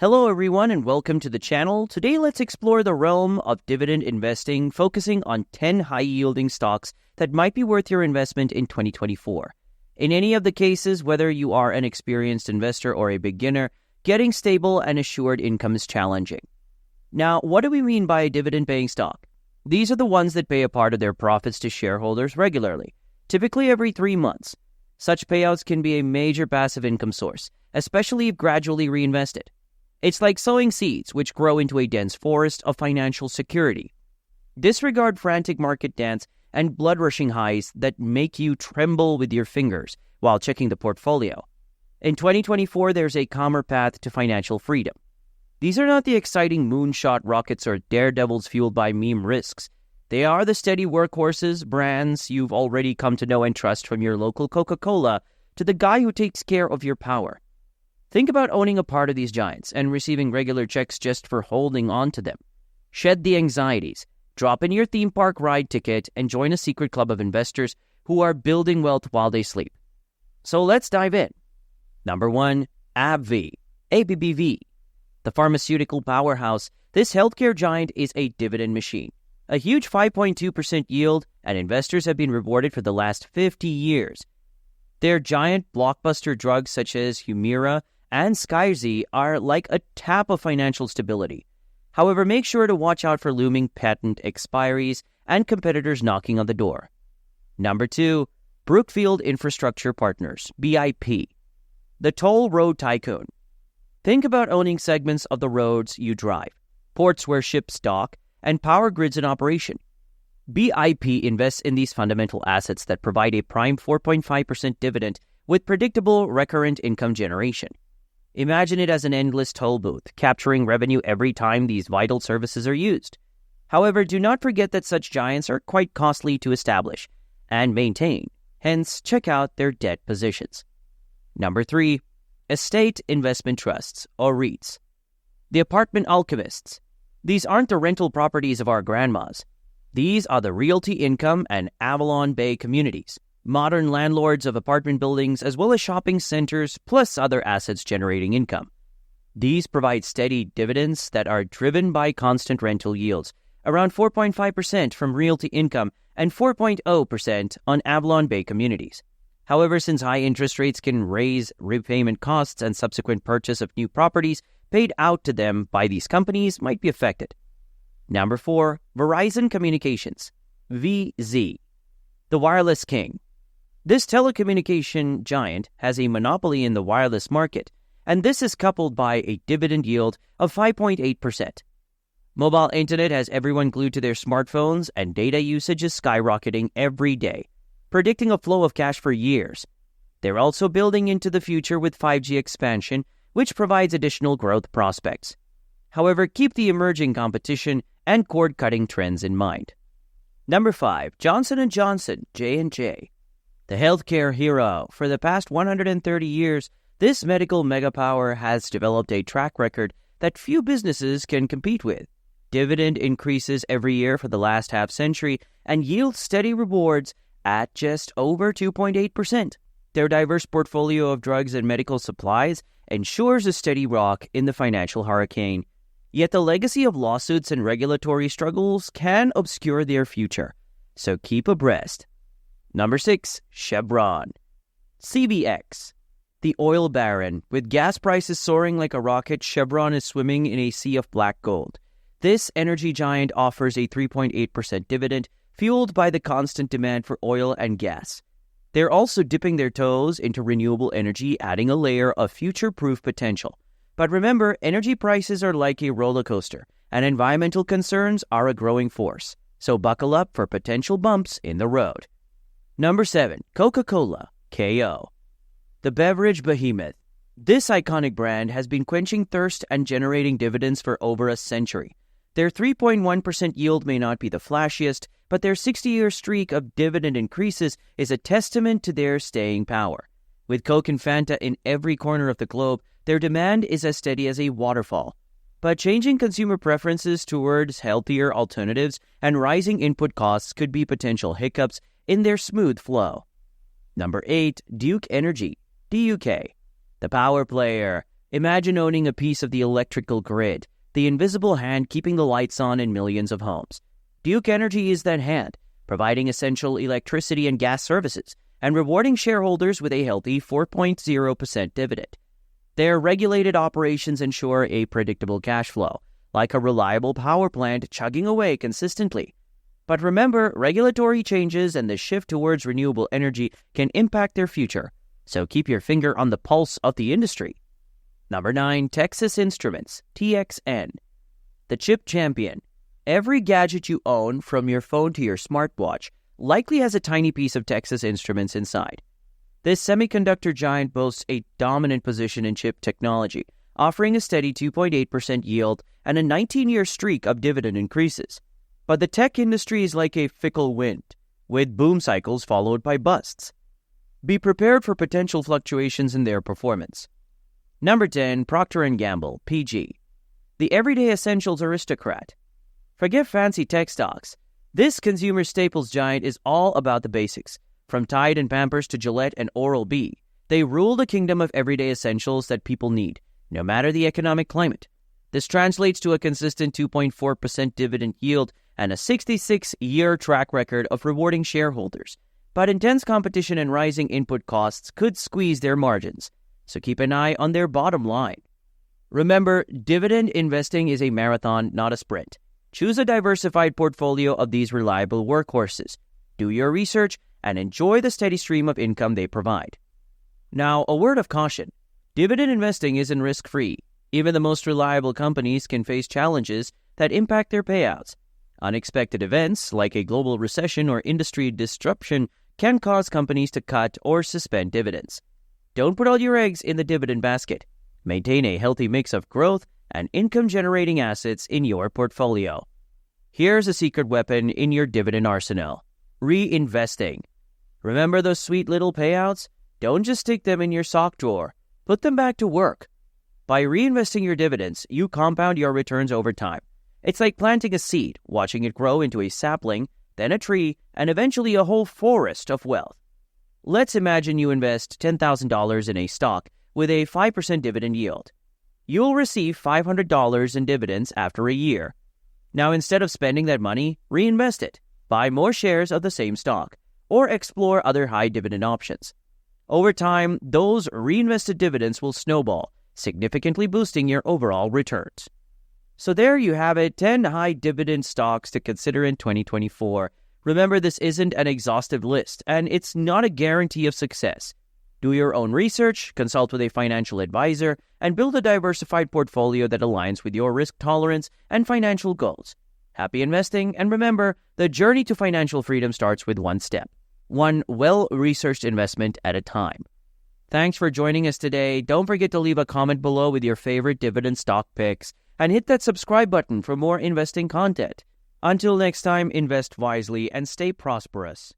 Hello everyone and welcome to the channel. Today let's explore the realm of dividend investing, focusing on 10 high-yielding stocks that might be worth your investment in 2024. In any of the cases, whether you are an experienced investor or a beginner, getting stable and assured income is challenging. Now, what do we mean by a dividend-paying stock? These are the ones that pay a part of their profits to shareholders regularly, typically every 3 months. Such payouts can be a major passive income source, especially if gradually reinvested. It's like sowing seeds which grow into a dense forest of financial security. Disregard frantic market dance and blood-rushing highs that make you tremble with your fingers while checking the portfolio. In 2024, there's a calmer path to financial freedom. These are not the exciting moonshot rockets or daredevils fueled by meme risks. They are the steady workhorses, brands you've already come to know and trust, from your local Coca-Cola to the guy who takes care of your power. Think about owning a part of these giants and receiving regular checks just for holding on to them. Shed the anxieties, drop in your theme park ride ticket, and join a secret club of investors who are building wealth while they sleep. So let's dive in. Number 1, AbbVie. The pharmaceutical powerhouse, this healthcare giant is a dividend machine. A huge 5.2% yield, and investors have been rewarded for the last 50 years. Their giant blockbuster drugs such as Humira and Skyrizi are like a tap of financial stability. However, make sure to watch out for looming patent expiries and competitors knocking on the door. Number 2, Brookfield Infrastructure Partners, BIP. The toll road tycoon. Think about owning segments of the roads you drive, ports where ships dock, and power grids in operation. BIP invests in these fundamental assets that provide a prime 4.5% dividend with predictable recurrent income generation. Imagine it as an endless toll booth, capturing revenue every time these vital services are used. However, do not forget that such giants are quite costly to establish and maintain, hence check out their debt positions. Number 3, Estate Investment Trusts, or REITs. The apartment alchemists. These aren't the rental properties of our grandmas. These are the Realty Income and Avalon Bay communities, modern landlords of apartment buildings as well as shopping centers, plus other assets generating income. These provide steady dividends that are driven by constant rental yields, around 4.5% from Realty Income and 4.0% on Avalon Bay communities. However, since high interest rates can raise repayment costs and subsequent purchase of new properties paid out to them by these companies might be affected. Number 4, Verizon Communications, VZ, the wireless king. This telecommunication giant has a monopoly in the wireless market, and this is coupled by a dividend yield of 5.8%. Mobile internet has everyone glued to their smartphones, and data usage is skyrocketing every day, predicting a flow of cash for years. They're also building into the future with 5G expansion, which provides additional growth prospects. However, keep the emerging competition and cord-cutting trends in mind. Number 5, Johnson & Johnson, J&J. The healthcare hero. For the past 130 years, this medical megapower has developed a track record that few businesses can compete with. Dividend increases every year for the last half-century and yield steady rewards at just over 2.8%. Their diverse portfolio of drugs and medical supplies ensures a steady rock in the financial hurricane. Yet the legacy of lawsuits and regulatory struggles can obscure their future, so keep abreast. Number 6, Chevron. CVX. The oil baron. With gas prices soaring like a rocket, Chevron is swimming in a sea of black gold. This energy giant offers a 3.8% dividend, fueled by the constant demand for oil and gas. They're also dipping their toes into renewable energy, adding a layer of future-proof potential. But remember, energy prices are like a roller coaster, and environmental concerns are a growing force. So buckle up for potential bumps in the road. Number 7, Coca-Cola, KO. The beverage behemoth. This iconic brand has been quenching thirst and generating dividends for over a century. Their 3.1% yield may not be the flashiest, but their 60-year streak of dividend increases is a testament to their staying power. With Coke and Fanta in every corner of the globe, their demand is as steady as a waterfall. But changing consumer preferences towards healthier alternatives and rising input costs could be potential hiccups in their smooth flow. Number 8, Duke Energy, DUK. The power player. Imagine owning a piece of the electrical grid, the invisible hand keeping the lights on in millions of homes. Duke Energy is that hand, providing essential electricity and gas services, and rewarding shareholders with a healthy 4.0% dividend. Their regulated operations ensure a predictable cash flow, like a reliable power plant chugging away consistently. But remember, regulatory changes and the shift towards renewable energy can impact their future, so keep your finger on the pulse of the industry. Number 9. Texas Instruments, TXN. The chip champion. Every gadget you own, from your phone to your smartwatch, likely has a tiny piece of Texas Instruments inside. This semiconductor giant boasts a dominant position in chip technology, offering a steady 2.8% yield and a 19-year streak of dividend increases. But the tech industry is like a fickle wind, with boom cycles followed by busts. Be prepared for potential fluctuations in their performance. Number 10. Procter & Gamble, PG. The everyday essentials aristocrat. Forget fancy tech stocks. This consumer staples giant is all about the basics. From Tide and Pampers to Gillette and Oral-B, they rule the kingdom of everyday essentials that people need, no matter the economic climate. This translates to a consistent 2.4% dividend yield and a 66-year track record of rewarding shareholders. But intense competition and rising input costs could squeeze their margins, so keep an eye on their bottom line. Remember, dividend investing is a marathon, not a sprint. Choose a diversified portfolio of these reliable workhorses. Do your research and enjoy the steady stream of income they provide. Now, a word of caution. Dividend investing isn't risk-free. Even the most reliable companies can face challenges that impact their payouts. Unexpected events, like a global recession or industry disruption, can cause companies to cut or suspend dividends. Don't put all your eggs in the dividend basket. Maintain a healthy mix of growth and income-generating assets in your portfolio. Here's a secret weapon in your dividend arsenal: reinvesting. Remember those sweet little payouts? Don't just stick them in your sock drawer. Put them back to work. By reinvesting your dividends, you compound your returns over time. It's like planting a seed, watching it grow into a sapling, then a tree, and eventually a whole forest of wealth. Let's imagine you invest $10,000 in a stock with a 5% dividend yield. You'll receive $500 in dividends after a year. Now, instead of spending that money, reinvest it. Buy more shares of the same stock, or explore other high dividend options. Over time, those reinvested dividends will snowball, significantly boosting your overall returns. So there you have it, 10 high dividend stocks to consider in 2024. Remember, this isn't an exhaustive list, and it's not a guarantee of success. Do your own research, consult with a financial advisor, and build a diversified portfolio that aligns with your risk tolerance and financial goals. Happy investing, and remember, the journey to financial freedom starts with one step, one well-researched investment at a time. Thanks for joining us today. Don't forget to leave a comment below with your favorite dividend stock picks, and hit that subscribe button for more investing content. Until next time, invest wisely and stay prosperous.